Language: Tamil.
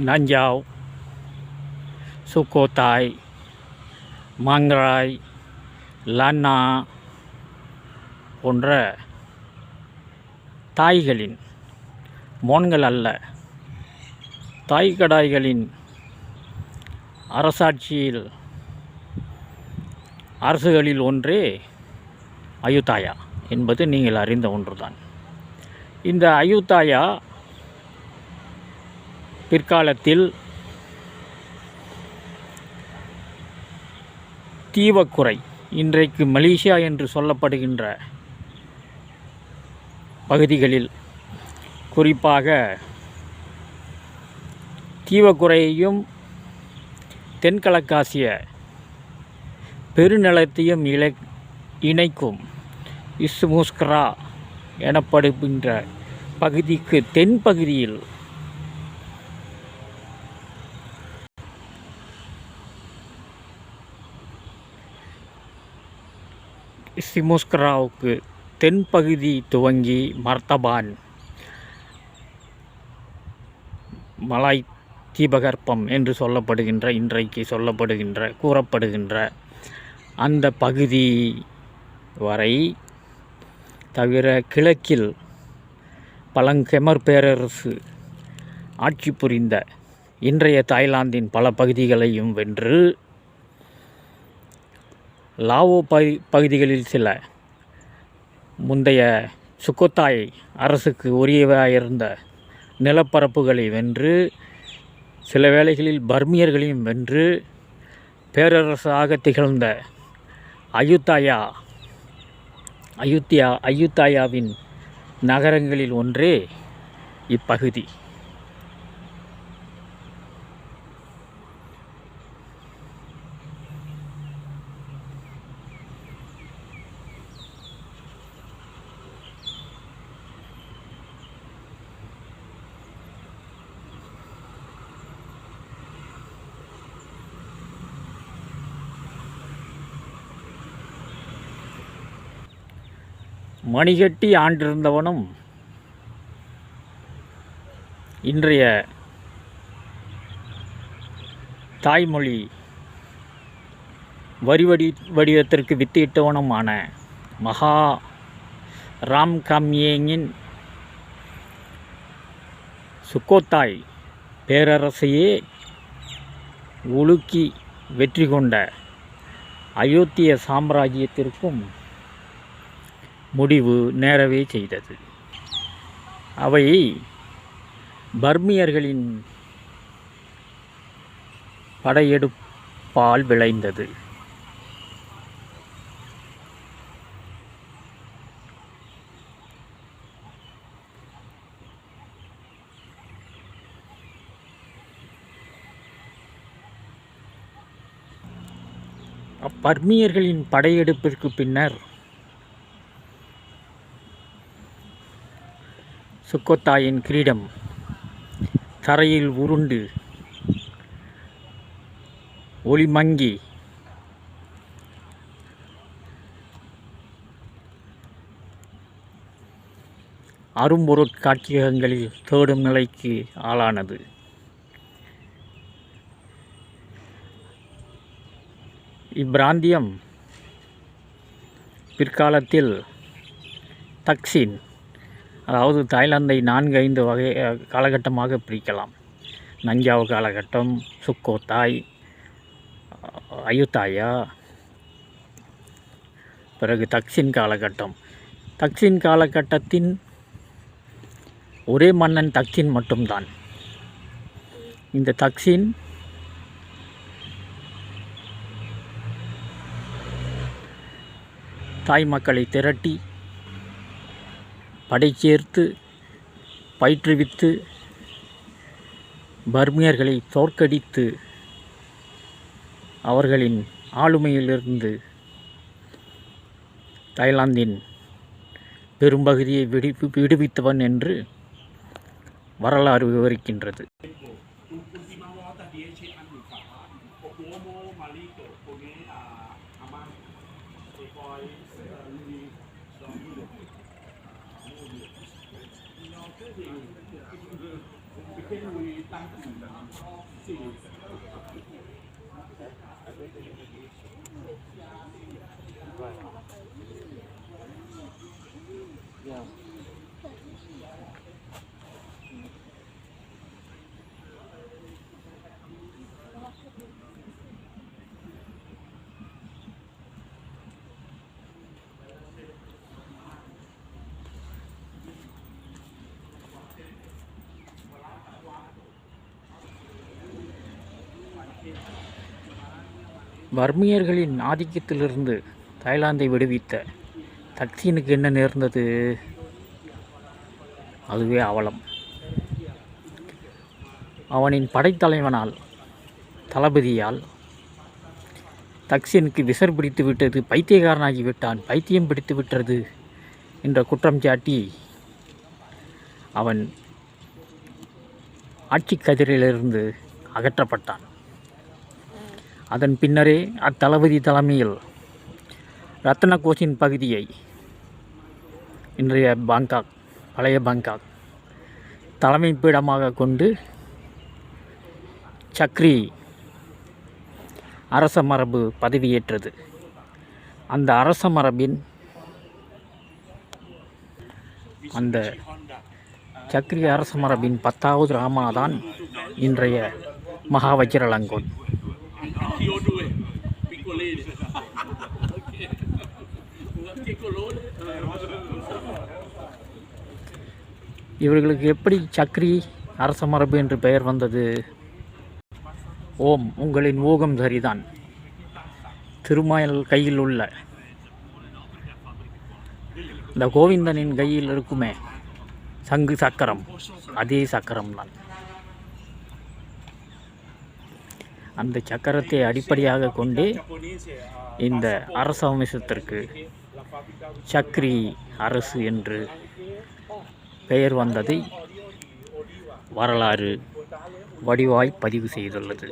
நஞ்சாவ், சுக்கோத்தாய், மாங்ராய், லன்னா போன்ற தாய்களின் மோன்கள் அல்ல, தாய்கடாய்களின் அரசுகளில் ஒன்றே அயுத்தாயா என்பது நீங்கள் அறிந்த ஒன்றுதான். இந்த அயுத்தாயா பிற்காலத்தில் தீவக்குறை, இன்றைக்கு மலேசியா என்று சொல்லப்படுகின்ற பகுதிகளில், குறிப்பாக தீவக்குறையையும் தென்கிழக்காசிய பெருநிலத்தையும் இணைக்கும் இஸ்முஸ்கரா எனப்படுகின்ற பகுதிக்கு தென்பகுதியில் சிமுஸ்கராவுக்கு தென்பகுதி துவங்கி மர்தபான், மலாய் தீபகற்பம் என்று சொல்லப்படுகின்ற, இன்றைக்கு கூறப்படுகின்ற அந்த பகுதி வரை தவிர, கிழக்கில் பழங்கெமர் பேரரசு ஆட்சி புரிந்த இன்றைய தாய்லாந்தின் பல பகுதிகளையும் வென்று, லாவோ பகுதிகளில் சில முந்தைய சுக்கோத்தாய் அரசுக்கு உரியவையாயிருந்த நிலப்பரப்புகளை வென்று, சில வேளைகளில் பர்மியர்களையும் வென்று பேரரசாக திகழ்ந்த அயுத்தாயாவின் நகரங்களில் ஒன்றே இப்பகுதி. மணிகட்டி ஆண்டிருந்தவனும் இன்றைய தாய்மொழி வடிவத்திற்கு வித்திட்டவனுமான மகா ராம்காம்யேங்கின் சுக்கோத்தாய் பேரரசையே உலுக்கி வெற்றி கொண்ட அயோத்திய சாம்ராஜ்யத்திற்கும் முடிவு நேரவே செய்தது. அவை பர்மியர்களின் படையெடுப்பால் விளைந்தது. அப்பர்மியர்களின் படையெடுப்பிற்கு பின்னர் சுக்கோத்தாயின் கிரீடம் தரையில் உருண்டு ஒளிமங்கி அரும்பொருட்காட்சியகங்களில் தேடும் நிலைக்கு ஆளானது. இப்பிராந்தியம் பிற்காலத்தில் தக்சின், அதாவது தாய்லாந்தை 4-5 வகை காலகட்டமாக பிரிக்கலாம். நஞ்சாவ் காலகட்டம், சுக்கோத்தாய், அயுத்தாயா, பிறகு தக்சின் காலகட்டம். தக்சின் காலகட்டத்தின் ஒரே மன்னன் தக்சின் மட்டும்தான். இந்த தக்சின் தாய் மக்களை திரட்டி படை சேர்த்து பயிற்றுவித்து பர்மியர்களை தோற்கடித்து அவர்களின் ஆளுமையிலிருந்து தாய்லாந்தின் பெரும்பகுதியை விடுவித்தவன் என்று வரலாறு விவரிக்கின்றது. பர்மியர்களின் ஆதிக்கத்திலிருந்து தாய்லாந்தை விடுவித்த தக்சீனுக்கு என்ன நேர்ந்தது? அதுவே அவலம். அவனின் படைத்தலைவனால், தளபதியால் தக்சீனுக்கு விசர் பிடித்து விட்டது, பைத்தியக்காரனாகி விட்டான், பைத்தியம் பிடித்து விட்டது என்ற குற்றம் சாட்டி அவன் ஆட்சி கதிரிலிருந்து அகற்றப்பட்டான். அதன் பின்னரே அத்தளபதி தலைமையில் ரத்னகோஷின் பகுதியை, இன்றைய பாங்காக், பழைய பாங்காக் தலைமை பீடமாக கொண்டு சக்ரி அரச மரபு பதவியேற்றது. அந்த அரச மரபின் அந்த சக்ரி அரச மரபின் 10வது ராமாதான் இன்றைய மகா வஜ்ரலங்கோன். இவர்களுக்கு எப்படி சக்ரி அரச மரபு என்று பெயர் வந்தது? ஓம், உங்களின் ஊகம் சரிதான். திருமால் கையில் உள்ள இந்த கோவிந்தனின் கையில் இருக்குமே சங்கு சக்கரம், அதே சக்கரம்தான். அந்த சக்கரத்தை அடிப்படையாக கொண்டே இந்த அரச வம்சத்திற்கு சக்ரி அரசு என்று பெயர் வந்ததை வரலாறு வடிவாய் பதிவு செய்துள்ளது.